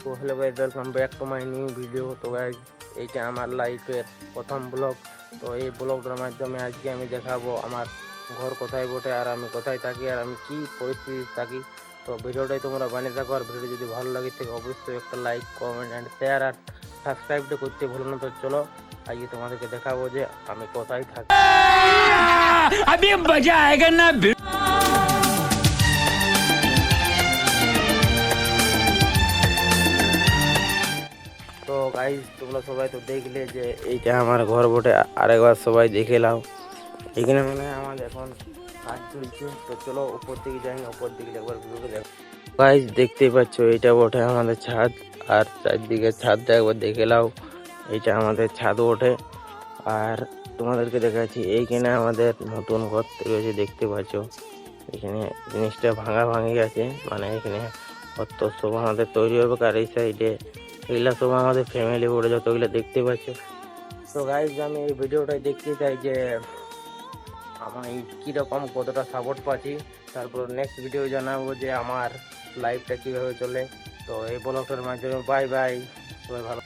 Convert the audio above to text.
তো hello guys, welcome back to my new video. তো guys, এইটা আমার লাইফের প্রথম ব্লগ। তো এই ব্লগটার মাধ্যমে আজকে আমি দেখাবো আমার ঘর কোথায় বটে, আর আমি কোথায় থাকি, আর আমি কি পরিস্থিতি থাকি। তো ভিডিওটাই তোমরা বানিয়ে থাকো, আর ভিডিও যদি ভালো লাগে থাকে অবশ্যই একটা লাইক, কমেন্ট অ্যান্ড শেয়ার আর সাবস্ক্রাইবটা করতে ভুলো না। তো চলো আজকে তোমাদেরকে দেখাবো যে আমি কোথায় থাকি। अभी मजा आएगा ना। তো গাইস, তোমরা সবাই তো দেখলে যে এইটা আমার ঘর বটে, আরেকবার সবাই দেখে নাও। এখানে মানে আমার এখন কাজ চলছে। তো চলো উপর দিকে যাই, উপর দিকে একবার ভিডিওটা দেখো। গাইস, দেখতেই পাচ্ছ এইটা বটে আমাদের ছাদ, আর চারদিকে ছাদটা একবার দেখে নাও। এইটা আমাদের ছাদ বটে, আর তোমাদেরকে দেখাচ্ছি এইখানে আমাদের নতুন ঘর তৈরি হয়েছে, দেখতে পাচ্ছ। এখানে জিনিসটা ভাঙা ভাঙি আছে, মানে এখানে অত সব আমাদের তৈরি হবে, আর এই সাইডে এগুলা সব আমাদের ফ্যামিলি বলে যতগুলো দেখতে পাচ্ছ। তো গাইজ, আমি এই ভিডিওটাই দেখতে চাই যে আমি কীরকম কতটা সাপোর্ট পাচ্ছি। তারপর নেক্সট ভিডিও জানাবো যে আমার লাইফটা কীভাবে চলে। তো এই ব্লগটার মাধ্যমে বাই বাই, সবাই ভালো।